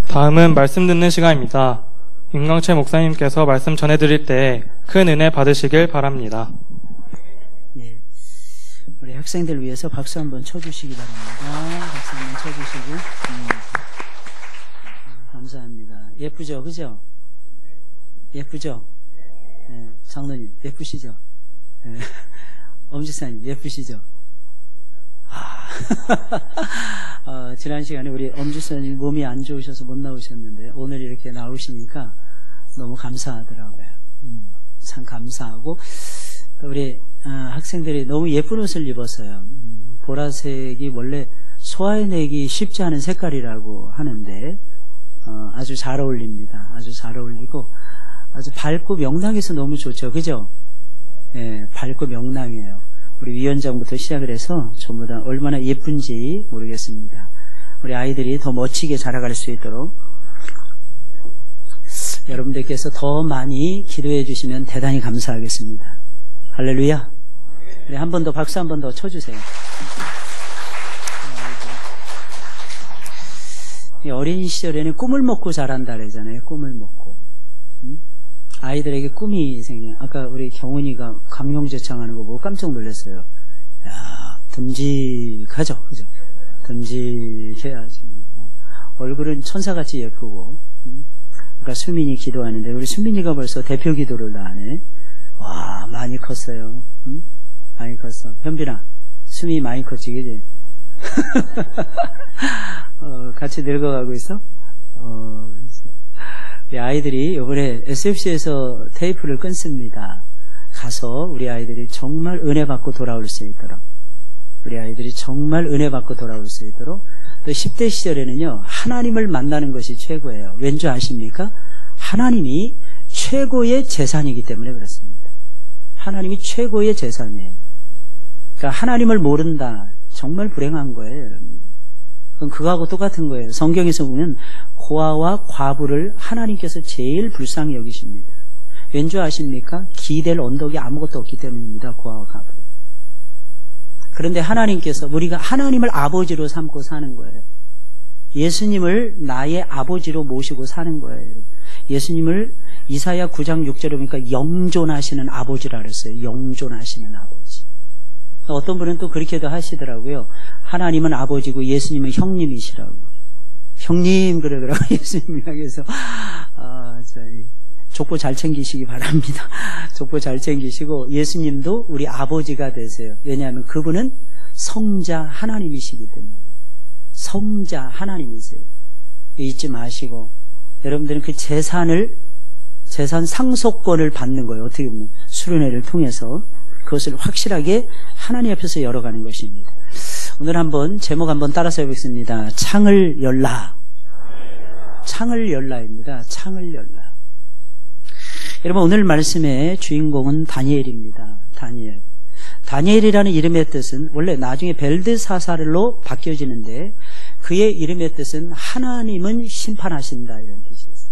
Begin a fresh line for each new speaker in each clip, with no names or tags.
다음은 말씀 듣는 시간입니다. 윤광채 목사님께서 말씀 전해드릴 때 큰 은혜 받으시길 바랍니다.
네, 우리 학생들 위해서 박수 한번 쳐주시기 바랍니다. 박수 한번 쳐주시고. 감사합니다. 예쁘죠, 그죠? 예쁘죠? 네, 장로님 예쁘시죠? 네. 엄지사님 예쁘시죠? 지난 시간에 우리 엄지사님 몸이 안 좋으셔서 못 나오셨는데 오늘 이렇게 나오시니까 너무 감사하더라고요. 참 감사하고 우리 학생들이 너무 예쁜 옷을 입었어요. 보라색이 원래 소화해내기 쉽지 않은 색깔이라고 하는데 아주 잘 어울립니다. 아주 잘 어울리고 아주 밝고 명랑해서 너무 좋죠. 그죠? 네, 밝고 명랑해요. 우리 위원장부터 시작을 해서 전부 다 얼마나 예쁜지 모르겠습니다. 우리 아이들이 더 멋지게 자라갈 수 있도록 여러분들께서 더 많이 기도해 주시면 대단히 감사하겠습니다. 할렐루야. 네, 한 번 더 박수 한 번 더 쳐주세요. 어린 시절에는 꿈을 먹고 자란다 그러잖아요. 꿈을 먹고. 아이들에게 꿈이 생겨요. 아까 우리 경훈이가 강명제창하는 거 보고 깜짝 놀랐어요. 야, 듬직하죠, 그죠? 듬직해야지. 얼굴은 천사같이 예쁘고. 아까 수민이 기도하는데 우리 수민이가 벌써 대표 기도를 다 하네. 와, 많이 컸어요. 많이 컸어. 현빈아, 수민이 많이 컸지, 그지? 같이 늙어가고 있어? 아이들이 이번에 SFC에서 테이프를 끊습니다. 가서 우리 아이들이 정말 은혜 받고 돌아올 수 있도록, 우리 아이들이 정말 은혜 받고 돌아올 수 있도록. 또 10대 시절에는요, 하나님을 만나는 것이 최고예요. 왠지 아십니까? 하나님이 최고의 재산이기 때문에 그렇습니다. 하나님이 최고의 재산이에요. 그러니까 하나님을 모른다, 정말 불행한 거예요, 여러분. 그럼 그거하고 똑같은 거예요. 성경에서 보면 고아와 과부를 하나님께서 제일 불쌍히 여기십니다. 왠지 아십니까? 기댈 언덕이 아무것도 없기 때문입니다. 고아와 과부. 그런데 하나님께서 우리가 하나님을 아버지로 삼고 사는 거예요. 예수님을 나의 아버지로 모시고 사는 거예요. 예수님을 이사야 9장 6절에 보니까 영존하시는 아버지라 그랬어요. 영존하시는 아버지. 어떤 분은 또 그렇게도 하시더라고요. 하나님은 아버지고 예수님은 형님이시라고. 형님 그러더라고요. 예수님이 그래서 족보 잘 챙기시기 바랍니다. 족보 잘 챙기시고 예수님도 우리 아버지가 되세요. 왜냐하면 그분은 성자 하나님이시기 때문에. 성자 하나님이세요. 잊지 마시고 여러분들은 그 재산 상속권을 받는 거예요. 어떻게 보면 수련회를 통해서 그것을 확실하게 하나님 앞에서 열어가는 것입니다. 오늘 한번 제목 한번 따라서 해보겠습니다. 창을 열라. 창을 열라입니다. 창을 열라. 여러분 오늘 말씀의 주인공은 다니엘입니다. 다니엘. 다니엘이라는 이름의 뜻은 원래 나중에 벨드사살로 바뀌어지는데 그의 이름의 뜻은 하나님은 심판하신다 이런 뜻이 있어요.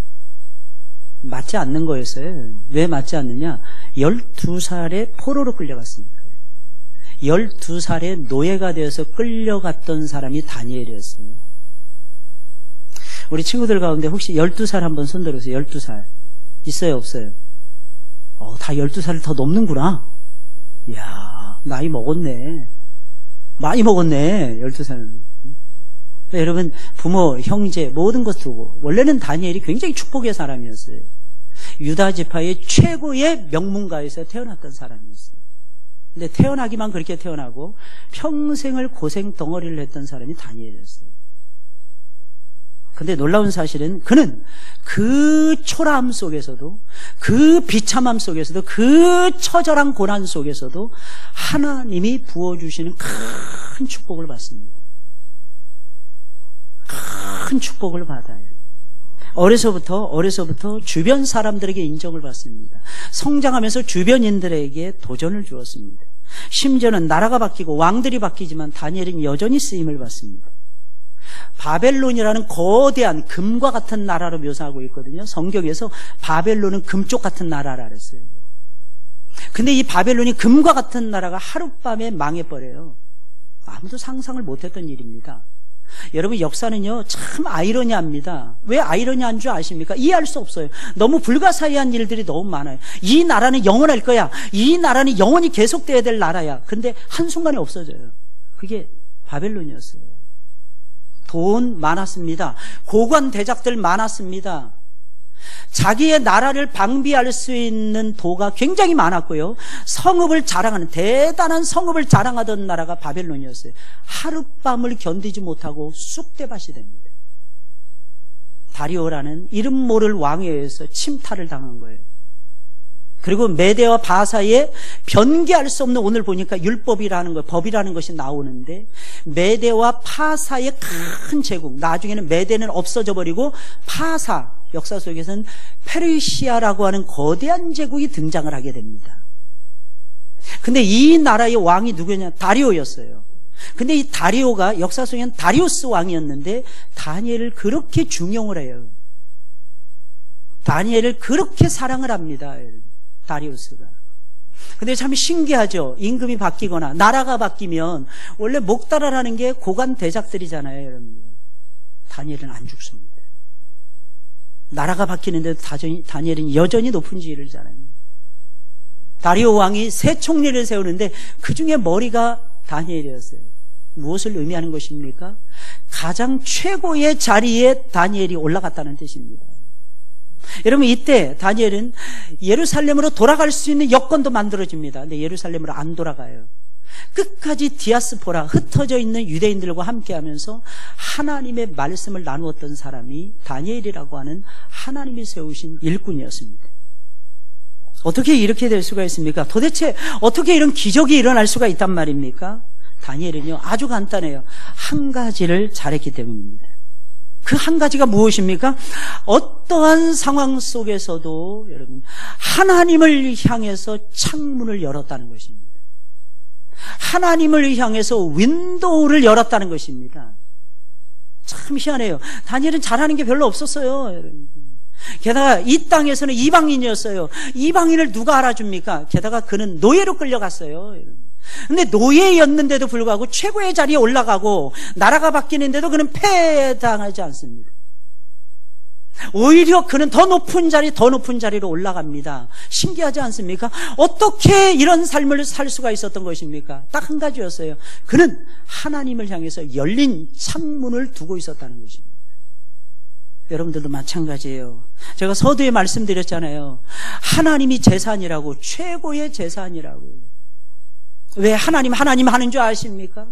맞지 않는 거였어요. 왜 맞지 않느냐? 12살에 포로로 끌려갔습니다. 12살에 노예가 되어서 끌려갔던 사람이 다니엘이었어요. 우리 친구들 가운데 혹시 12살 한번 손 들어보세요. 12살. 있어요? 없어요? 다 12살을 더 넘는구나. 이야, 나이 먹었네. 많이 먹었네. 12살은. 여러분 부모, 형제 모든 것 두고 원래는 다니엘이 굉장히 축복의 사람이었어요. 유다 지파의 최고의 명문가에서 태어났던 사람이었어요. 근데 태어나기만 그렇게 태어나고 평생을 고생 덩어리를 했던 사람이 다니엘이었어요. 근데 놀라운 사실은 그는 그 초라함 속에서도 그 비참함 속에서도 그 처절한 고난 속에서도 하나님이 부어주시는 큰 축복을 받습니다. 큰 축복을 받아요. 어려서부터 주변 사람들에게 인정을 받습니다. 성장하면서 주변인들에게 도전을 주었습니다. 심지어는 나라가 바뀌고 왕들이 바뀌지만 다니엘은 여전히 쓰임을 받습니다. 바벨론이라는 거대한 금과 같은 나라로 묘사하고 있거든요. 성경에서 바벨론은 금쪽 같은 나라라 그랬어요. 근데 이 바벨론이 금과 같은 나라가 하룻밤에 망해버려요. 아무도 상상을 못했던 일입니다. 여러분, 역사는요 참 아이러니합니다. 왜 아이러니한 줄 아십니까? 이해할 수 없어요. 너무 불가사의한 일들이 너무 많아요. 이 나라는 영원할 거야. 이 나라는 영원히 계속돼야 될 나라야. 근데 한순간에 없어져요. 그게 바벨론이었어요. 돈 많았습니다. 고관 대작들 많았습니다. 자기의 나라를 방비할 수 있는 도가 굉장히 많았고요. 성읍을 자랑하는, 대단한 성읍을 자랑하던 나라가 바벨론이었어요. 하룻밤을 견디지 못하고 쑥대밭이 됩니다. 다리오라는 이름 모를 왕에 의해서 침탈을 당한 거예요. 그리고 메대와 바사에 변개할 수 없는, 오늘 보니까 율법이라는 것, 법이라는 것이 나오는데, 메대와 파사의 큰 제국, 나중에는 메대는 없어져 버리고 파사, 역사 속에서는 페르시아라고 하는 거대한 제국이 등장을 하게 됩니다. 근데 이 나라의 왕이 누구냐? 다리오였어요. 근데 이 다리오가 역사 속에는 다리우스 왕이었는데 다니엘을 그렇게 중용을 해요. 다니엘을 그렇게 사랑을 합니다. 다리우스가. 근데 참 신기하죠. 임금이 바뀌거나 나라가 바뀌면 원래 목달아라는 게 고관 대작들이잖아요, 여러분. 다니엘은 안 죽습니다. 나라가 바뀌는데도 다니엘은 여전히 높은 지위를 잘해요. 다리오 왕이 세 총리를 세우는데 그 중에 머리가 다니엘이었어요. 무엇을 의미하는 것입니까? 가장 최고의 자리에 다니엘이 올라갔다는 뜻입니다. 여러분, 이때 다니엘은 예루살렘으로 돌아갈 수 있는 여건도 만들어집니다. 근데 예루살렘으로 안 돌아가요. 끝까지 디아스포라, 흩어져 있는 유대인들과 함께하면서 하나님의 말씀을 나누었던 사람이 다니엘이라고 하는 하나님이 세우신 일꾼이었습니다. 어떻게 이렇게 될 수가 있습니까? 도대체 어떻게 이런 기적이 일어날 수가 있단 말입니까? 다니엘은요 아주 간단해요. 한 가지를 잘했기 때문입니다. 그 한 가지가 무엇입니까? 어떠한 상황 속에서도 여러분 하나님을 향해서 창문을 열었다는 것입니다. 하나님을 향해서 윈도우를 열었다는 것입니다. 참 희한해요. 다니엘은 잘하는 게 별로 없었어요, 여러분. 게다가 이 땅에서는 이방인이었어요. 이방인을 누가 알아줍니까? 게다가 그는 노예로 끌려갔어요. 근데 노예였는데도 불구하고 최고의 자리에 올라가고 나라가 바뀌는데도 그는 패당하지 않습니다. 오히려 그는 더 높은 자리로 올라갑니다. 신기하지 않습니까? 어떻게 이런 삶을 살 수가 있었던 것입니까? 딱 한 가지였어요. 그는 하나님을 향해서 열린 창문을 두고 있었다는 것입니다. 여러분들도 마찬가지예요. 제가 서두에 말씀드렸잖아요. 하나님이 재산이라고, 최고의 재산이라고. 왜 하나님 하는 줄 아십니까?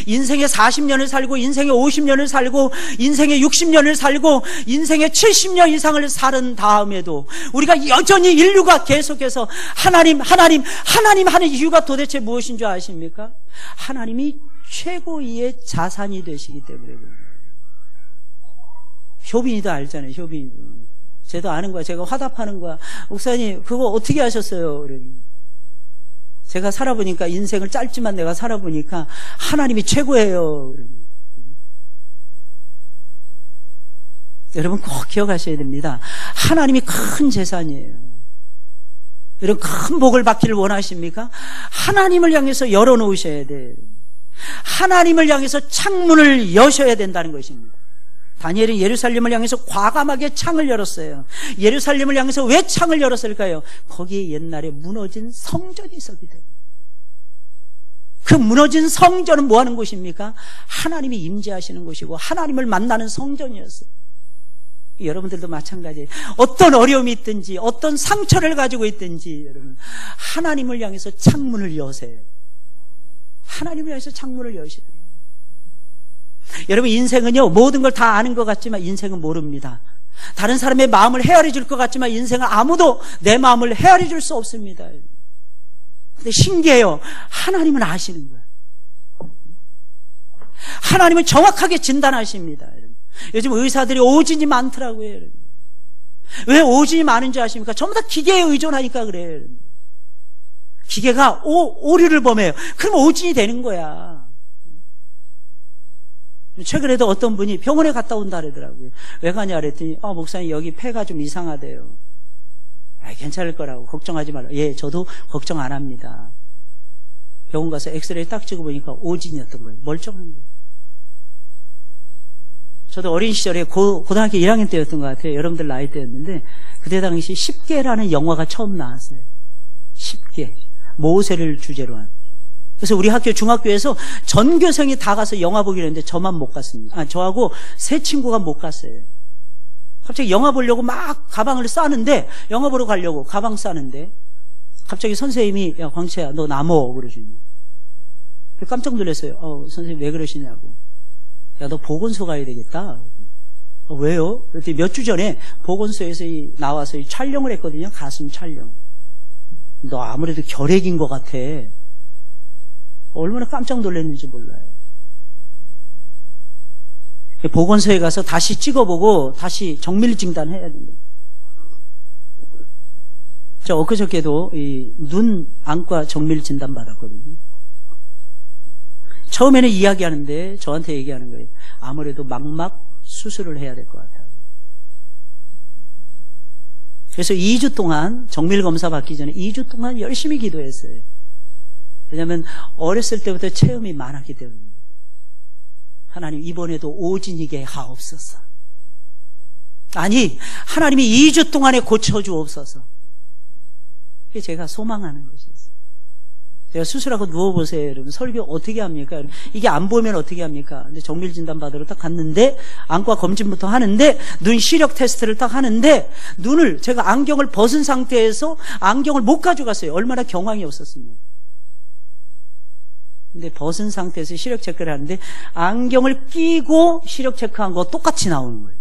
인생의 40년을 살고 인생의 50년을 살고 인생의 60년을 살고 인생의 70년 이상을 살은 다음에도 우리가 여전히 인류가 계속해서 하나님 하는 이유가 도대체 무엇인 줄 아십니까? 하나님이 최고의 자산이 되시기 때문에. 효빈이도 알잖아요. 효빈이도. 쟤도 아는 거야. 제가 화답하는 거야. 목사님 그거 어떻게 하셨어요? 제가 살아보니까 인생을 짧지만 내가 살아보니까 하나님이 최고예요. 여러분 꼭 기억하셔야 됩니다. 하나님이 큰 재산이에요. 여러분 큰 복을 받기를 원하십니까? 하나님을 향해서 열어놓으셔야 돼요. 하나님을 향해서 창문을 여셔야 된다는 것입니다. 다니엘은 예루살렘을 향해서 과감하게 창을 열었어요. 예루살렘을 향해서 왜 창을 열었을까요? 거기에 옛날에 무너진 성전이 있었기 때문에. 그 무너진 성전은 뭐 하는 곳입니까? 하나님이 임재하시는 곳이고 하나님을 만나는 성전이었어요. 여러분들도 마찬가지예요. 어떤 어려움이 있든지 어떤 상처를 가지고 있든지 여러분 하나님을 향해서 창문을 여세요. 하나님을 향해서 창문을 여시요. 여러분 인생은요 모든 걸 다 아는 것 같지만 인생은 모릅니다. 다른 사람의 마음을 헤아려 줄 것 같지만 인생은 아무도 내 마음을 헤아려 줄 수 없습니다. 근데 신기해요. 하나님은 아시는 거예요. 하나님은 정확하게 진단하십니다. 요즘 의사들이 오진이 많더라고요. 왜 오진이 많은지 아십니까? 전부 다 기계에 의존하니까 그래요. 기계가 오류를 범해요. 그럼 오진이 되는 거야. 최근에도 어떤 분이 병원에 갔다 온다 그러더라고요. 왜 가냐 그랬더니 목사님 여기 폐가 좀 이상하대요. 괜찮을 거라고 걱정하지 말라. 예, 저도 걱정 안 합니다. 병원 가서 엑스레이 딱 찍어보니까 오진이었던 거예요. 멀쩡한 거예요. 저도 어린 시절에 고등학교 1학년 때였던 것 같아요. 여러분들 나이 때였는데 그때 당시 10개라는 영화가 처음 나왔어요. 10개. 모세를 주제로 한. 그래서 우리 학교 중학교에서 전교생이 다 가서 영화 보기로 했는데 저만 못 갔습니다. 저하고 세 친구가 못 갔어요. 갑자기 영화 보려고 막 가방을 싸는데, 영화 보러 가려고 가방 싸는데 갑자기 선생님이 야 광채야 너 나머 그러시니. 깜짝 놀랐어요. 선생님 왜 그러시냐고. 야 너 보건소 가야 되겠다. 왜요? 그랬더니 몇 주 전에 보건소에서 나와서 촬영을 했거든요. 가슴 촬영. 너 아무래도 결핵인 것 같아. 얼마나 깜짝 놀랐는지 몰라요. 보건소에 가서 다시 찍어보고 다시 정밀진단 해야 됩니다. 저 엊그저께도 눈 안과 정밀진단 받았거든요. 처음에는 이야기하는데 저한테 얘기하는 거예요. 아무래도 망막 수술을 해야 될 것 같다. 그래서 2주 동안 정밀검사 받기 전에 2주 동안 열심히 기도했어요. 왜냐하면 어렸을 때부터 체험이 많았기 때문에. 하나님 이번에도 오진이게 하옵소서. 아니 하나님이 2주 동안에 고쳐주옵소서. 그게 제가 소망하는 것이었어요. 제가 수술하고 누워보세요. 여러분 설교 어떻게 합니까? 이게 안 보이면 어떻게 합니까? 근데 정밀진단 받으러 딱 갔는데 안과 검진부터 하는데 눈 시력 테스트를 딱 하는데 눈을 제가 안경을 벗은 상태에서 안경을 못 가져갔어요. 얼마나 경황이 없었습니까? 근데 벗은 상태에서 시력 체크를 하는데 안경을 끼고 시력 체크한 거 똑같이 나오는 거예요.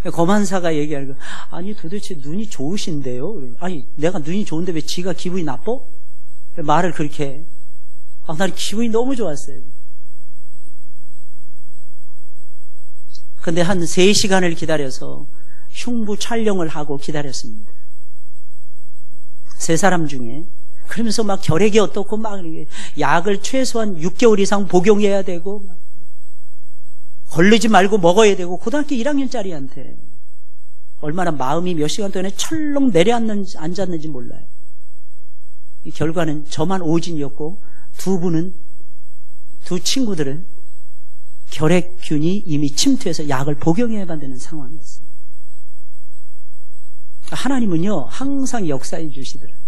검안사가 얘기하는 거 아니 도대체 눈이 좋으신데요? 아니 내가 눈이 좋은데 왜 지가 기분이 나빠? 말을 그렇게 해. 난 기분이 너무 좋았어요. 근데 한 3시간을 기다려서 흉부 촬영을 하고 기다렸습니다. 3사람 중에. 그러면서 막 결핵이 어떻고 막 약을 최소한 6개월 이상 복용해야 되고 걸리지 말고 먹어야 되고 고등학교 1학년짜리한테 얼마나 마음이 몇 시간 동안에 철렁 내려앉았는지 몰라요. 이 결과는 저만 오진이었고 두 친구들은 결핵균이 이미 침투해서 약을 복용해야 되는 상황이었어요. 하나님은요 항상 역사해 주시더라고요.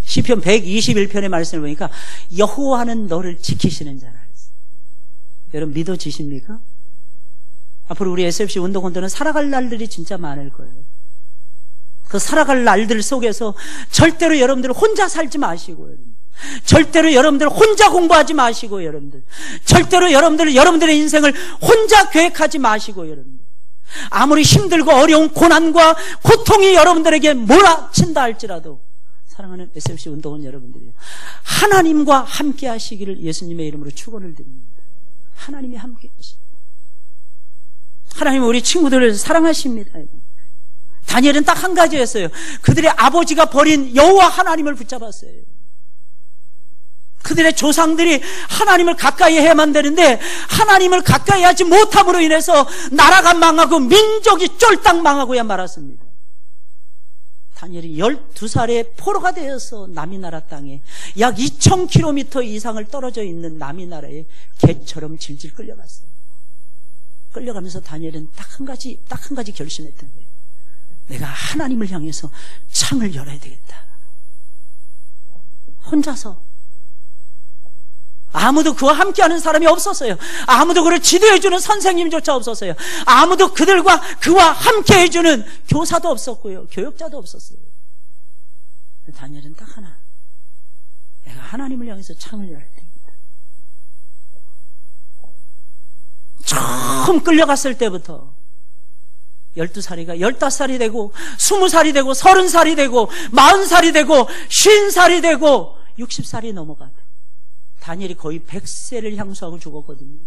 시편 121편의 말씀을 보니까 여호와는 너를 지키시는 자라 했어요. 여러분 믿어지십니까? 앞으로 우리 SFC 운동원들은 살아갈 날들이 진짜 많을 거예요. 그 살아갈 날들 속에서 절대로 여러분들 혼자 살지 마시고, 여러분. 절대로 여러분들 혼자 공부하지 마시고, 여러분들. 절대로 여러분들의 인생을 혼자 계획하지 마시고, 여러분들. 아무리 힘들고 어려운 고난과 고통이 여러분들에게 몰아친다 할지라도 사랑하는 SFC 운동원 여러분들이요, 하나님과 함께 하시기를 예수님의 이름으로 축원을 드립니다. 하나님이 함께 하십니다. 하나님은 우리 친구들을 사랑하십니다. 다니엘은 딱 한 가지였어요. 그들의 아버지가 버린 여호와 하나님을 붙잡았어요. 그들의 조상들이 하나님을 가까이 해야만 되는데 하나님을 가까이 하지 못함으로 인해서 나라가 망하고 민족이 쫄딱 망하고야 말았습니다. 다니엘이 12살에 포로가 되어서 남이 나라 땅에 약 2000km 이상을 떨어져 있는 남이 나라에 개처럼 질질 끌려갔어요. 끌려가면서 다니엘은 딱 한 가지 결심했던 거예요. 내가 하나님을 향해서 창을 열어야 되겠다. 혼자서. 아무도 그와 함께하는 사람이 없었어요. 아무도 그를 지도해주는 선생님조차 없었어요. 아무도 그와 함께해주는 교사도 없었고요, 교육자도 없었어요. 다니엘은 딱 하나, 내가 하나님을 향해서 창을 열어야 됩니다. 처음 끌려갔을 때부터 12살이가 15살이 되고 20살이 되고 30살이 되고 40살이 되고 50살이 되고 60살이 넘어가다. 다니엘이 거의 100세를 향수하고 죽었거든요.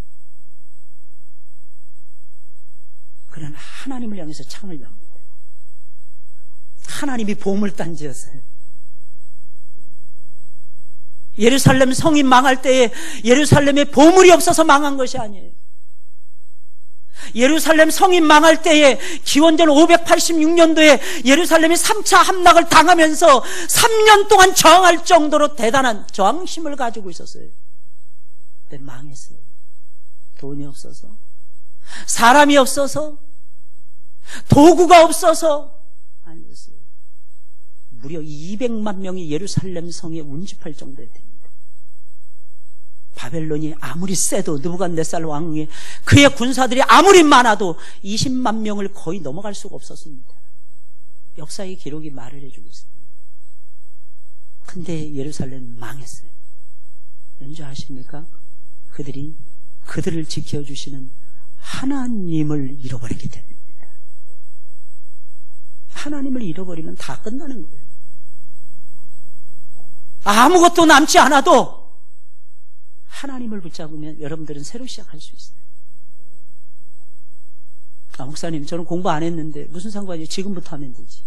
그러나 하나님을 향해서 창을 엽니다. 하나님이 보물단지였어요. 예루살렘 성이 망할 때에 예루살렘에 보물이 없어서 망한 것이 아니에요. 예루살렘 성이 망할 때에 기원전 586년도에 예루살렘이 3차 함락을 당하면서 3년 동안 저항할 정도로 대단한 저항심을 가지고 있었어요. 근데 망했어요. 돈이 없어서, 사람이 없어서, 도구가 없어서 아니었어요. 무려 200만 명이 예루살렘 성에 운집할 정도에 됩니다. 바벨론이 아무리 세도 느부갓네살 왕의 그의 군사들이 아무리 많아도 20만 명을 거의 넘어갈 수가 없었습니다. 역사의 기록이 말을 해주고 있습니다. 근데 예루살렘 망했어요. 왠지 아십니까? 그들을 지켜주시는 하나님을 잃어버렸기 때문입니다. 하나님을 잃어버리면 다 끝나는 거예요. 아무것도 남지 않아도 하나님을 붙잡으면 여러분들은 새로 시작할 수 있어요. 목사님, 저는 공부 안 했는데 무슨 상관이에요? 지금부터 하면 되지.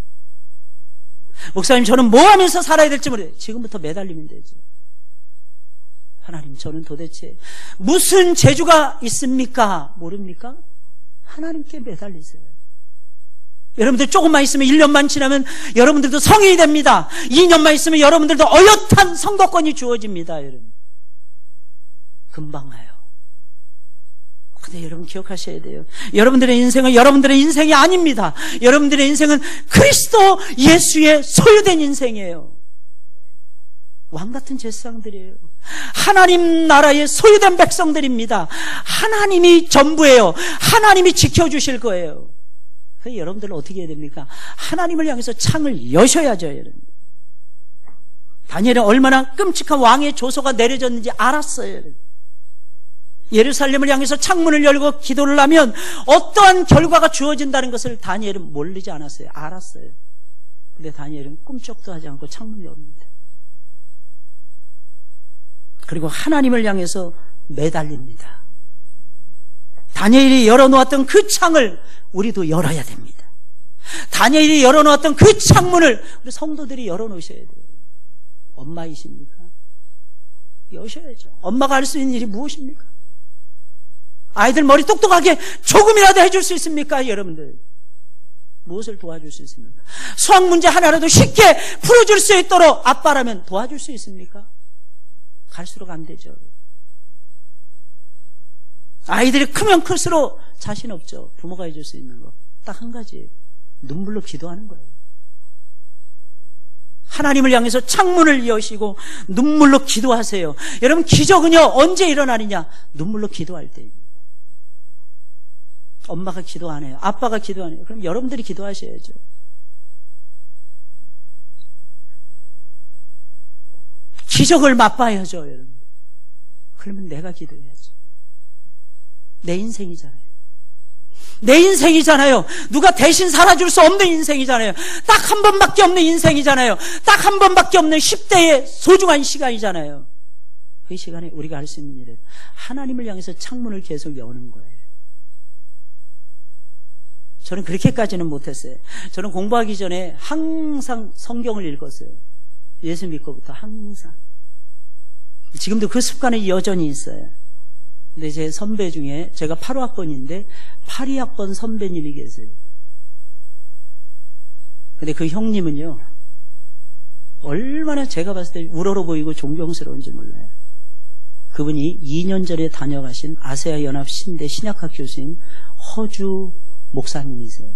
목사님, 저는 뭐 하면서 살아야 될지 모르겠어요. 지금부터 매달리면 되죠. 하나님, 저는 도대체 무슨 재주가 있습니까? 모릅니까? 하나님께 매달리세요. 여러분들 조금만 있으면 1년만 지나면 여러분들도 성인이 됩니다. 2년만 있으면 여러분들도 어엿한 선거권이 주어집니다. 여러분, 금방 와요. 근데 여러분 기억하셔야 돼요. 여러분들의 인생은 여러분들의 인생이 아닙니다. 여러분들의 인생은 그리스도 예수의 소유된 인생이에요. 왕같은 제사장들이에요. 하나님 나라의 소유된 백성들입니다. 하나님이 전부예요. 하나님이 지켜주실 거예요. 그래서 여러분들은 어떻게 해야 됩니까? 하나님을 향해서 창을 여셔야죠. 여러분. 다니엘은 얼마나 끔찍한 왕의 조소가 내려졌는지 알았어요. 여러분. 예루살렘을 향해서 창문을 열고 기도를 하면 어떠한 결과가 주어진다는 것을 다니엘은 모르지 않았어요. 알았어요. 근데 다니엘은 꿈쩍도 하지 않고 창문을 엽니다. 그리고 하나님을 향해서 매달립니다. 다니엘이 열어놓았던 그 창을 우리도 열어야 됩니다. 다니엘이 열어놓았던 그 창문을 우리 성도들이 열어놓으셔야 돼요. 엄마이십니까? 여셔야죠. 엄마가 할 수 있는 일이 무엇입니까? 아이들 머리 똑똑하게 조금이라도 해줄 수 있습니까? 여러분들 무엇을 도와줄 수 있습니까? 수학 문제 하나라도 쉽게 풀어줄 수 있도록 아빠라면 도와줄 수 있습니까? 갈수록 안 되죠. 아이들이 크면 클수록 자신 없죠. 부모가 해줄 수 있는 거 딱 한 가지예요. 눈물로 기도하는 거예요. 하나님을 향해서 창문을 여시고 눈물로 기도하세요. 여러분, 기적은요 언제 일어나느냐? 눈물로 기도할 때. 엄마가 기도 안 해요. 아빠가 기도 안 해요. 그럼 여러분들이 기도하셔야죠. 기적을 맛봐야죠. 여러분. 그러면 내가 기도해야죠. 내 인생이잖아요. 내 인생이잖아요. 누가 대신 살아줄 수 없는 인생이잖아요. 딱 한 번밖에 없는 인생이잖아요. 딱 한 번밖에 없는 10대의 소중한 시간이잖아요. 그 시간에 우리가 할 수 있는 일은 하나님을 향해서 창문을 계속 여는 거예요. 저는 그렇게까지는 못했어요. 저는 공부하기 전에 항상 성경을 읽었어요. 예수 믿고부터 항상. 지금도 그 습관이 여전히 있어요. 근데 제 선배 중에 제가 8호학번인데 82학번 선배님이 계세요. 근데 그 형님은요 얼마나 제가 봤을 때 우러러 보이고 존경스러운지 몰라요. 그분이 2년 전에 다녀가신 아세아 연합 신대 신약학 교수인 허주 목사님이세요.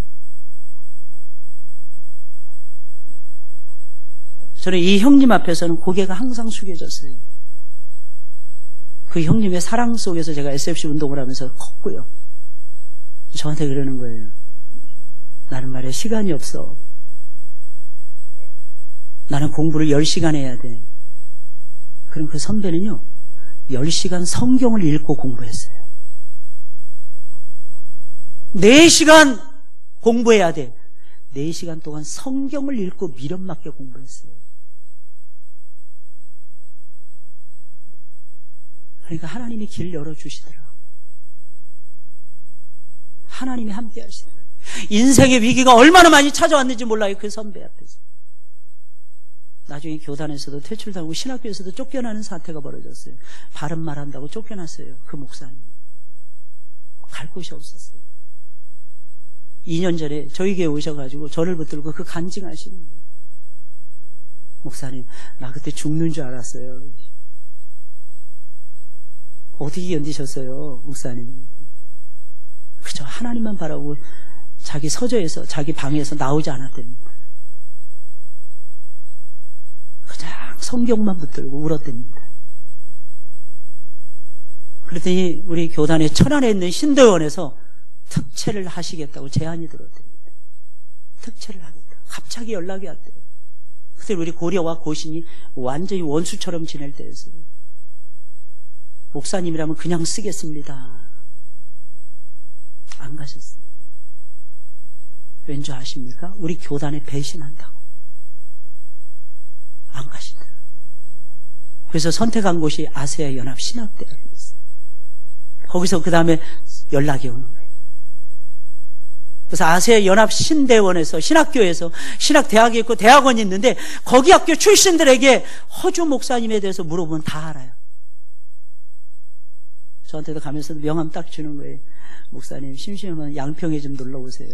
저는 이 형님 앞에서는 고개가 항상 숙여졌어요. 그 형님의 사랑 속에서 제가 SFC 운동을 하면서 컸고요. 저한테 그러는 거예요. 나는 말이야 시간이 없어. 나는 공부를 10시간 해야 돼. 그럼 그 선배는요 10시간 성경을 읽고 공부했어요. 4시간 공부해야 돼. 4시간 동안 성경을 읽고 미련 맞게 공부했어요. 그러니까 하나님이 길 열어주시더라고요. 하나님이 함께 하시더라고요. 인생의 위기가 얼마나 많이 찾아왔는지 몰라요. 그 선배 앞에서. 나중에 교단에서도 퇴출당하고 신학교에서도 쫓겨나는 사태가 벌어졌어요. 바른 말 한다고 쫓겨났어요. 그 목사님. 갈 곳이 없었어요. 2년 전에 저희 교회 오셔가지고 저를 붙들고 그 간증하시는 거예요. 목사님, 나 그때 죽는 줄 알았어요. 어떻게 견디셨어요, 목사님? 그저 하나님만 바라고 자기 서재에서, 자기 방에서 나오지 않았답니다. 그냥 성경만 붙들고 울었답니다. 그랬더니 우리 교단의 천안에 있는 신대원에서 특채를 하시겠다고 제안이 들어왔답니다. 특채를 하겠다. 갑자기 연락이 왔대요. 그때 우리 고려와 고신이 완전히 원수처럼 지낼 때였어요. 목사님이라면 그냥 쓰겠습니다. 안 가셨어요. 왠지 아십니까? 우리 교단에 배신한다고. 안 가시더라고요. 그래서 선택한 곳이 아세아 연합 신학대학이었어요. 거기서 그 다음에 연락이 오는 거예요. 그래서 아세아 연합 신대원에서, 신학교에서, 신학대학이 있고 대학원이 있는데 거기 학교 출신들에게 허주 목사님에 대해서 물어보면 다 알아요. 저한테도 가면서 명함 딱 주는 거예요. 목사님 심심하면 양평에 좀 놀러 오세요.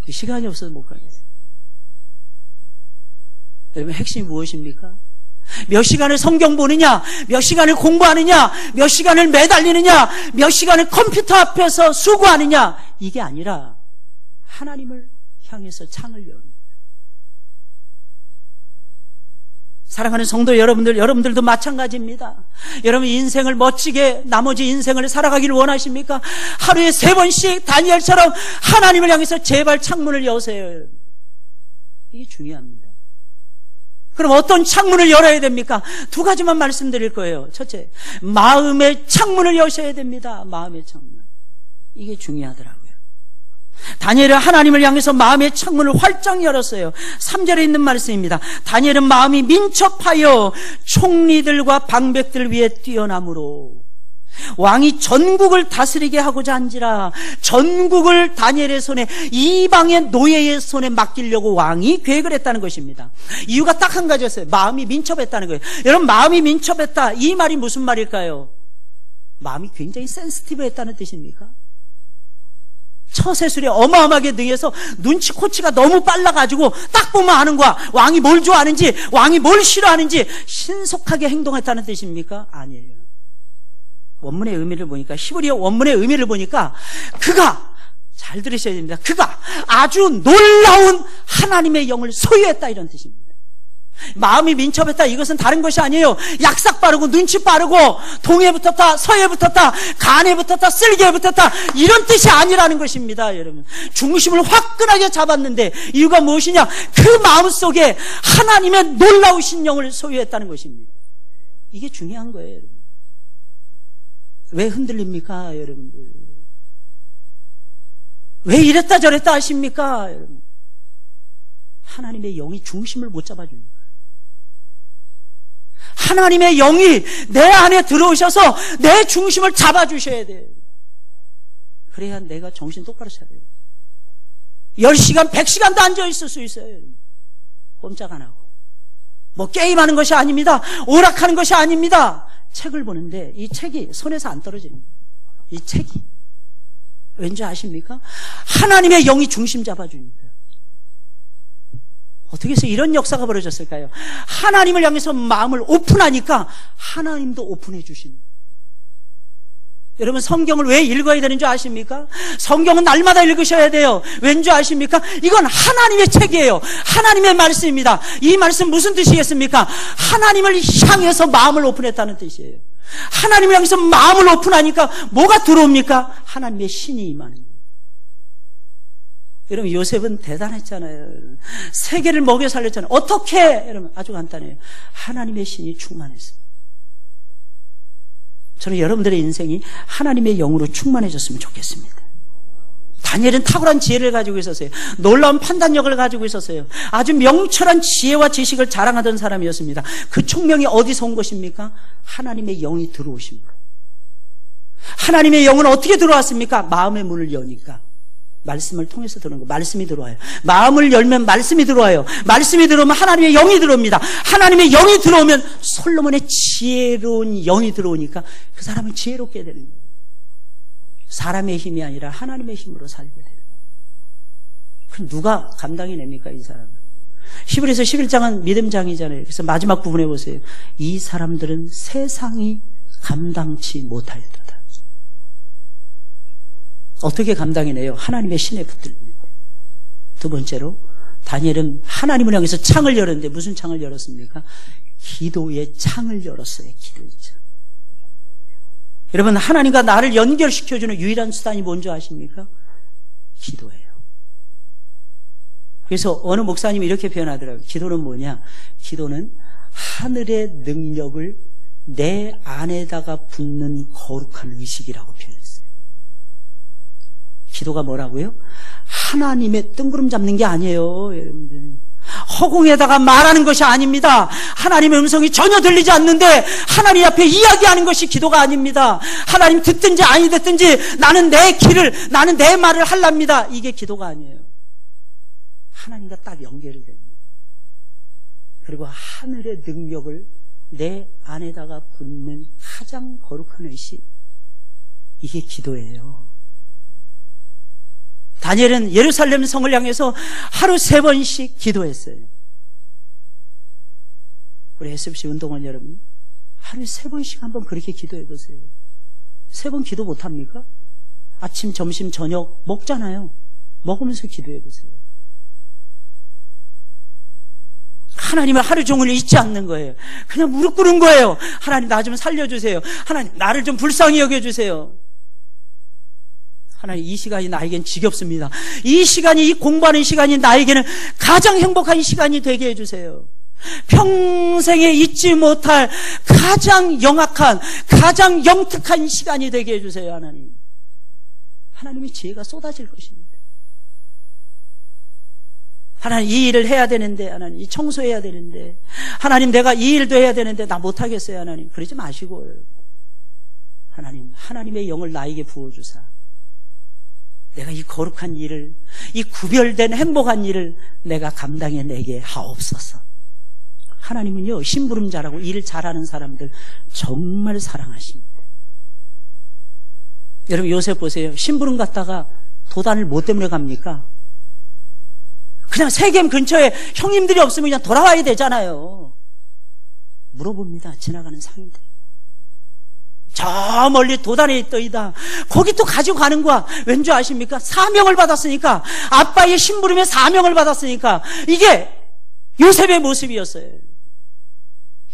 시간이 없어서 못 가겠어요. 여러분, 핵심이 무엇입니까? 몇 시간을 성경 보느냐, 몇 시간을 공부하느냐, 몇 시간을 매달리느냐, 몇 시간을 컴퓨터 앞에서 수고하느냐, 이게 아니라 하나님을 향해서 창을 여는. 사랑하는 성도 여러분들, 여러분들도 마찬가지입니다. 여러분 인생을 멋지게 나머지 인생을 살아가기를 원하십니까? 하루에 3번씩 다니엘처럼 하나님을 향해서 제발 창문을 여세요. 이게 중요합니다. 그럼 어떤 창문을 열어야 됩니까? 2가지만 말씀드릴 거예요. 첫째, 마음의 창문을 여셔야 됩니다. 마음의 창문. 이게 중요하더라고요. 다니엘은 하나님을 향해서 마음의 창문을 활짝 열었어요. 3절에 있는 말씀입니다. 다니엘은 마음이 민첩하여 총리들과 방백들 위에 뛰어남으로 왕이 전국을 다스리게 하고자 한지라. 전국을 다니엘의 손에, 이방의 노예의 손에 맡기려고 왕이 계획을 했다는 것입니다. 이유가 딱 한 가지였어요. 마음이 민첩했다는 거예요. 여러분, 마음이 민첩했다, 이 말이 무슨 말일까요? 마음이 굉장히 센시티브했다는 뜻입니까? 처세술에 어마어마하게 능해서 눈치코치가 너무 빨라가지고 딱 보면 아는 거야. 왕이 뭘 좋아하는지, 왕이 뭘 싫어하는지 신속하게 행동했다는 뜻입니까? 아니에요. 원문의 의미를 보니까, 히브리어 원문의 의미를 보니까, 그가, 잘 들으셔야 됩니다. 그가 아주 놀라운 하나님의 영을 소유했다, 이런 뜻입니다. 마음이 민첩했다, 이것은 다른 것이 아니에요. 약삭 빠르고 눈치 빠르고 동해 붙었다, 서해 붙었다, 간에 붙었다, 쓸개에 붙었다, 이런 뜻이 아니라는 것입니다. 여러분, 중심을 화끈하게 잡았는데 이유가 무엇이냐? 그 마음속에 하나님의 놀라우신 영을 소유했다는 것입니다. 이게 중요한 거예요. 여러분. 왜 흔들립니까, 여러분들? 왜 이랬다 저랬다 하십니까, 여러분? 하나님의 영이 중심을 못 잡아줍니다. 하나님의 영이 내 안에 들어오셔서 내 중심을 잡아주셔야 돼요. 그래야 내가 정신 똑바로 차려요. 10시간, 100시간도 앉아있을 수 있어요. 꼼짝 안 하고. 뭐 게임하는 것이 아닙니다. 오락하는 것이 아닙니다. 책을 보는데 이 책이 손에서 안 떨어집니다. 이 책이. 왠지 아십니까? 하나님의 영이 중심 잡아줍니다. 어떻게 해서 이런 역사가 벌어졌을까요? 하나님을 향해서 마음을 오픈하니까 하나님도 오픈해 주십니다. 여러분, 성경을 왜 읽어야 되는 줄 아십니까? 성경은 날마다 읽으셔야 돼요. 왠지 아십니까? 이건 하나님의 책이에요. 하나님의 말씀입니다. 이 말씀 무슨 뜻이겠습니까? 하나님을 향해서 마음을 오픈했다는 뜻이에요. 하나님을 향해서 마음을 오픈하니까 뭐가 들어옵니까? 하나님의 신이 임하는 거예요. 여러분, 요셉은 대단했잖아요. 세계를 먹여 살렸잖아요. 어떻게? 여러분, 아주 간단해요. 하나님의 신이 충만했어요. 저는 여러분들의 인생이 하나님의 영으로 충만해졌으면 좋겠습니다. 다니엘은 탁월한 지혜를 가지고 있었어요. 놀라운 판단력을 가지고 있었어요. 아주 명철한 지혜와 지식을 자랑하던 사람이었습니다. 그 총명이 어디서 온 것입니까? 하나님의 영이 들어오십니다. 하나님의 영은 어떻게 들어왔습니까? 마음의 문을 여니까. 말씀을 통해서 들어오는 거. 말씀이 들어와요. 마음을 열면 말씀이 들어와요. 말씀이 들어오면 하나님의 영이 들어옵니다. 하나님의 영이 들어오면 솔로몬의 지혜로운 영이 들어오니까 그 사람은 지혜롭게 되는 거예요. 사람의 힘이 아니라 하나님의 힘으로 살게 돼요. 그럼 누가 감당해냅니까, 이 사람은? 히브리서 11장은 믿음장이잖아요. 그래서 마지막 부분에 보세요. 이 사람들은 세상이 감당치 못하였도다. 어떻게 감당해내요? 하나님의 신에 붙들립니다. 두 번째로 다니엘은 하나님을 향해서 창을 열었는데 무슨 창을 열었습니까? 기도의 창을 열었어요. 기도의 창. 여러분, 하나님과 나를 연결시켜주는 유일한 수단이 뭔지 아십니까? 기도예요. 그래서 어느 목사님이 이렇게 표현하더라고요. 기도는 뭐냐? 기도는 하늘의 능력을 내 안에다가 붓는 거룩한 의식이라고 표현했어요. 기도가 뭐라고요? 하나님의 뜬구름 잡는 게 아니에요, 여러분들. 허공에다가 말하는 것이 아닙니다. 하나님의 음성이 전혀 들리지 않는데 하나님 앞에 이야기하는 것이 기도가 아닙니다. 하나님 듣든지 아니 듣든지 나는 내 말을 하랍니다. 이게 기도가 아니에요. 하나님과 딱 연결이 됩니다. 그리고 하늘의 능력을 내 안에다가 붓는 가장 거룩한 의식, 이게 기도예요. 다니엘은 예루살렘 성을 향해서 하루 3번씩 기도했어요. 우리 SFC 운동원 여러분, 하루에 3번씩 한번 그렇게 기도해 보세요. 3번 기도 못합니까? 아침, 점심, 저녁 먹잖아요. 먹으면서 기도해 보세요. 하나님을 하루 종일 잊지 않는 거예요. 그냥 무릎 꿇은 거예요. 하나님, 나 좀 살려주세요. 하나님, 나를 좀 불쌍히 여겨주세요. 하나님, 이 시간이 나에겐 지겹습니다. 이 시간이, 이 공부하는 시간이 나에게는 가장 행복한 시간이 되게 해주세요. 평생에 잊지 못할 가장 영악한, 가장 영특한 시간이 되게 해주세요. 하나님, 하나님의 지혜가 쏟아질 것입니다. 하나님, 이 일을 해야 되는데, 하나님, 이 청소해야 되는데, 하나님, 내가 이 일도 해야 되는데 나 못하겠어요. 하나님, 그러지 마시고, 하나님, 하나님의 영을 나에게 부어주사 내가 이 거룩한 일을, 이 구별된 행복한 일을 내가 감당해내게 하옵소서. 하나님은요, 심부름 잘하고 일 잘하는 사람들 정말 사랑하십니다. 여러분, 요셉 보세요. 심부름 갔다가 도단을 뭐 때문에 갑니까? 그냥 세겜 근처에 형님들이 없으면 그냥 돌아와야 되잖아요. 물어봅니다. 지나가는 상인들. 저 멀리 도단에 있더이다. 거기 또 가지고 가는 거야. 왠지 아십니까? 사명을 받았으니까. 아빠의 심부름에 사명을 받았으니까. 이게 요셉의 모습이었어요.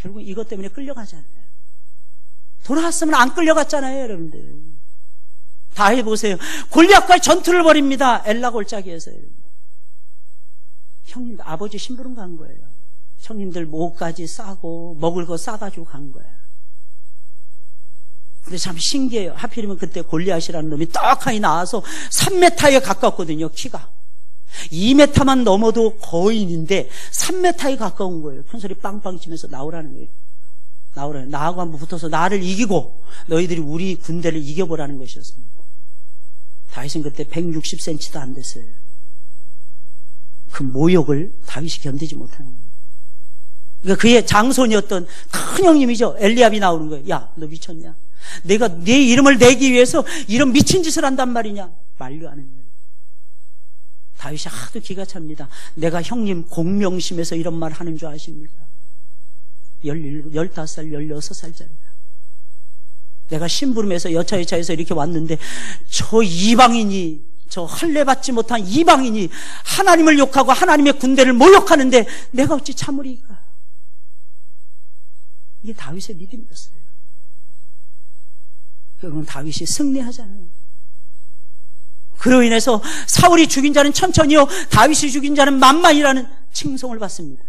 결국 이것 때문에 끌려가잖아요. 돌아왔으면 안 끌려갔잖아요, 여러분들. 다 해보세요. 골리앗과 전투를 벌입니다. 엘라 골짜기에서요. 형님들, 아버지 심부름 간 거예요. 형님들 목까지 싸고 먹을 거 싸가지고 간 거예요. 근데 참 신기해요. 하필이면 그때 골리앗이라는 놈이 떡하니 나와서 3m에 가깝거든요. 키가 2m만 넘어도 거인인데 3m에 가까운 거예요. 큰 소리 빵빵 치면서 나오라는 거예요. 나하고 한번 붙어서 나를 이기고 너희들이 우리 군대를 이겨보라는 것이었습니다. 다윗은 그때 160cm도 안 됐어요. 그 모욕을 다윗이 견디지 못하는 거예요. 그러니까 그의 장손이었던 큰 형님이죠. 엘리압이 나오는 거예요. 야, 너 미쳤냐? 내가 네 이름을 내기 위해서 이런 미친 짓을 한단 말이냐? 만류하는 거예요. 다윗이 하도 기가 찹니다. 내가 형님 공명심에서 이런 말 하는 줄 아십니까? 15살, 16살짜리. 내가 심부름해서 여차여차해서 이렇게 왔는데 저 이방인이, 저 할례받지 못한 이방인이 하나님을 욕하고 하나님의 군대를 모욕하는데 내가 어찌 참으리까? 이게 다윗의 믿음이었어요. 결국은 다윗이 승리하잖아요. 그로 인해서 사울이 죽인 자는 천천히요, 다윗이 죽인 자는 만만이라는 칭송을 받습니다.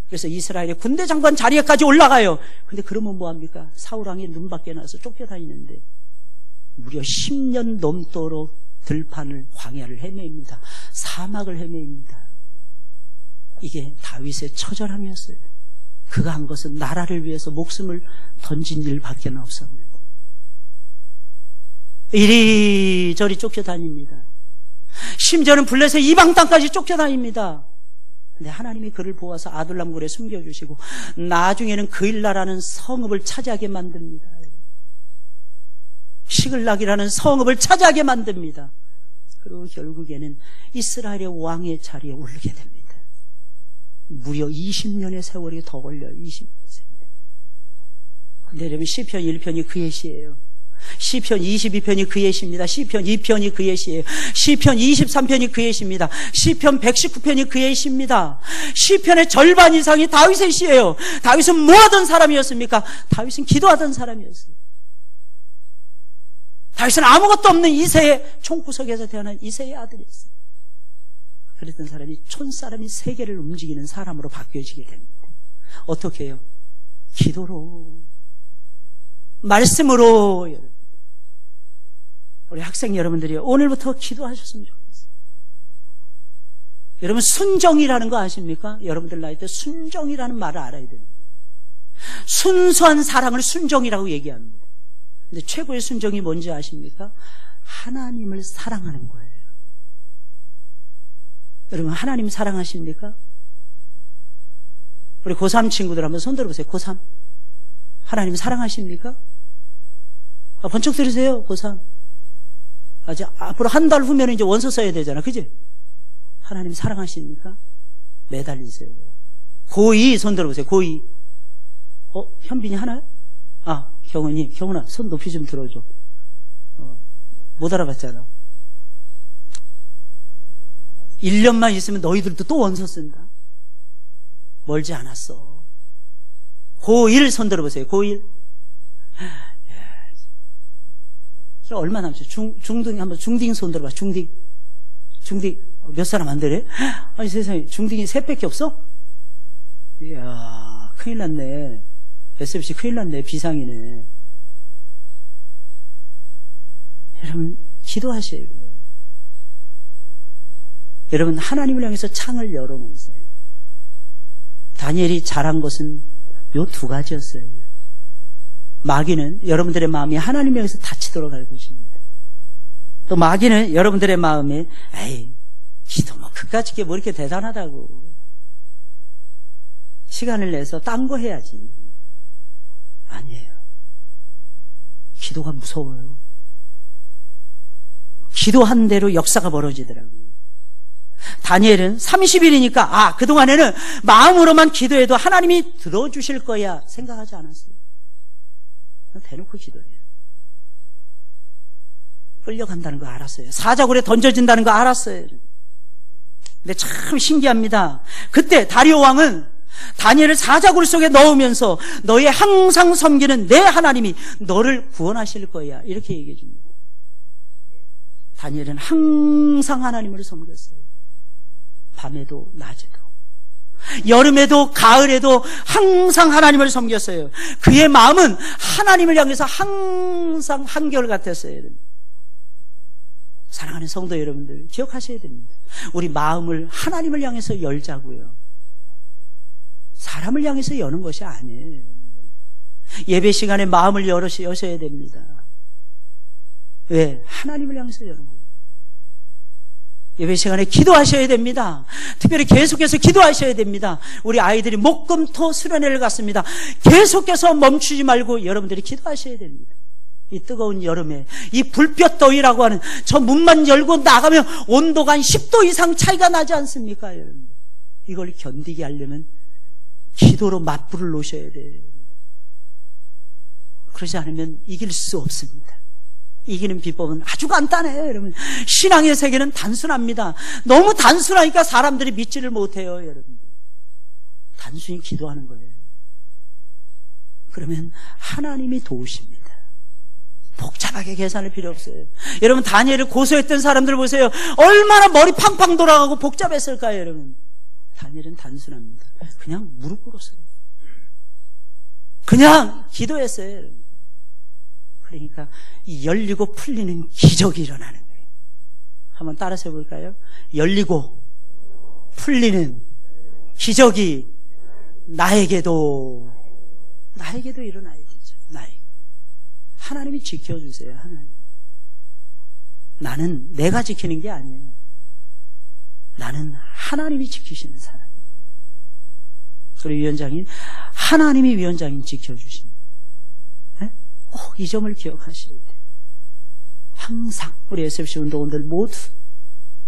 그래서 이스라엘의 군대 장관 자리에까지 올라가요. 근데 그러면 뭐합니까? 사울왕이 눈 밖에 나서 쫓겨다니는데 무려 10년 넘도록 들판을, 광야를 헤매입니다. 사막을 헤매입니다. 이게 다윗의 처절함이었어요. 그가 한 것은 나라를 위해서 목숨을 던진 일밖에 없었는데 이리저리 쫓겨다닙니다. 심지어는 블레셋 이방 땅까지 쫓겨다닙니다. 근데 하나님이 그를 보아서 아둘람굴에 숨겨주시고 나중에는 그일라라는 성읍을 차지하게 만듭니다. 시글락이라는 성읍을 차지하게 만듭니다. 그리고 결국에는 이스라엘의 왕의 자리에 오르게 됩니다. 무려 20년의 세월이 더 걸려요. 20년. 근데 여러분 시편 1편이 그의 시예요. 시편 22편이 그의 시입니다. 시편 2편이 그의 시예요. 시편 23편이 그의 시입니다. 시편 119편이 그의 시입니다. 시편의 절반 이상이 다윗의 시예요. 다윗은 뭐 하던 사람이었습니까? 다윗은 기도하던 사람이었어요. 다윗은 아무것도 없는 이새의 총구석에서 태어난 이새의 아들이었어요. 그랬던 사람이 촌사람이 세계를 움직이는 사람으로 바뀌어지게 됩니다. 어떻게 해요? 기도로, 말씀으로. 우리 학생 여러분들이 오늘부터 기도하셨으면 좋겠어요. 여러분 순정이라는 거 아십니까? 여러분들 나이 때 순정이라는 말을 알아야 됩니다. 순수한 사랑을 순정이라고 얘기합니다. 근데 최고의 순정이 뭔지 아십니까? 하나님을 사랑하는 거예요. 여러분 하나님 사랑하십니까? 우리 고3 친구들 한번 손 들어보세요. 고3 하나님 사랑하십니까? 번쩍 들으세요. 고3 앞으로 한 달 후면 이제 원서 써야 되잖아. 그지? 하나님 사랑하십니까? 매달리세요. 고2 손 들어보세요. 고2 현빈이 하나요? 경훈아 손 높이 좀 들어줘. 못 알아봤잖아. 1년만 있으면 너희들도 또 원서 쓴다. 멀지 않았어. 고1 손 들어보세요. 고1 얼마 남죠? 중딩 한번 중딩 손 들어봐. 중딩 몇 사람 안 되래? 아니 세상에 중딩이 3밖에 없어? 이야 큰일 났네. SFC 큰일 났네. 비상이네. 여러분 기도하셔야 돼요. 여러분 하나님을 향해서 창을 열어놓으세요. 다니엘이 잘한 것은 요 2가지였어요. 마귀는 여러분들의 마음이 하나님을 향해서 닫히도록 할 것입니다. 또 마귀는 여러분들의 마음에 에이 기도 뭐 그까짓 게 뭐 이렇게 대단하다고 시간을 내서 딴 거 해야지. 아니에요. 기도가 무서워요. 기도한 대로 역사가 벌어지더라고요. 다니엘은 30일이니까 그동안에는 마음으로만 기도해도 하나님이 들어주실 거야 생각하지 않았어요. 대놓고 기도해요. 끌려간다는 거 알았어요. 사자굴에 던져진다는 거 알았어요. 근데 참 신기합니다. 그때 다리오 왕은 다니엘을 사자굴 속에 넣으면서 너의 항상 섬기는 내 하나님이 너를 구원하실 거야 이렇게 얘기해 줍니다. 다니엘은 항상 하나님을 섬겼어요. 밤에도 낮에도 여름에도 가을에도 항상 하나님을 섬겼어요. 그의 마음은 하나님을 향해서 항상 한결같았어요. 사랑하는 성도 여러분들 기억하셔야 됩니다. 우리 마음을 하나님을 향해서 열자고요. 사람을 향해서 여는 것이 아니에요. 예배 시간에 마음을 여셔야 됩니다. 왜? 하나님을 향해서 여는 거예요. 예배 시간에 기도하셔야 됩니다. 특별히 계속해서 기도하셔야 됩니다. 우리 아이들이 목금토 수련회를 갔습니다. 계속해서 멈추지 말고 여러분들이 기도하셔야 됩니다. 이 뜨거운 여름에 이 불볕 더위라고 하는 저 문만 열고 나가면 온도가 한 10도 이상 차이가 나지 않습니까? 여러분? 이걸 견디게 하려면 기도로 맞불을 놓으셔야 돼요. 그러지 않으면 이길 수 없습니다. 이기는 비법은 아주 간단해요. 여러분 신앙의 세계는 단순합니다. 너무 단순하니까 사람들이 믿지를 못해요. 여러분 단순히 기도하는 거예요. 그러면 하나님이 도우십니다. 복잡하게 계산할 필요 없어요. 여러분 다니엘을 고소했던 사람들 보세요. 얼마나 머리 팡팡 돌아가고 복잡했을까요? 여러분 다니엘은 단순합니다. 그냥 무릎 꿇었어요. 그냥 기도했어요. 여러분. 그러니까 이 열리고 풀리는 기적이 일어나는 거예요. 한번 따라서 해볼까요? 열리고 풀리는 기적이 나에게도 일어나야 되죠. 나에게. 하나님이 지켜주세요. 하나님. 나는 내가 지키는 게 아니에요. 나는 하나님이 지키시는 사람. 우리 위원장님 하나님이 위원장님 지켜주십니다. 꼭 이 점을 기억하셔야 돼요. 항상 우리 SFC 운동원들 모두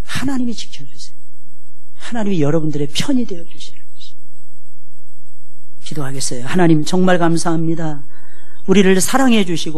하나님이 지켜주세요. 하나님이 여러분들의 편이 되어주시는 것이죠. 기도하겠어요. 하나님 정말 감사합니다. 우리를 사랑해 주시고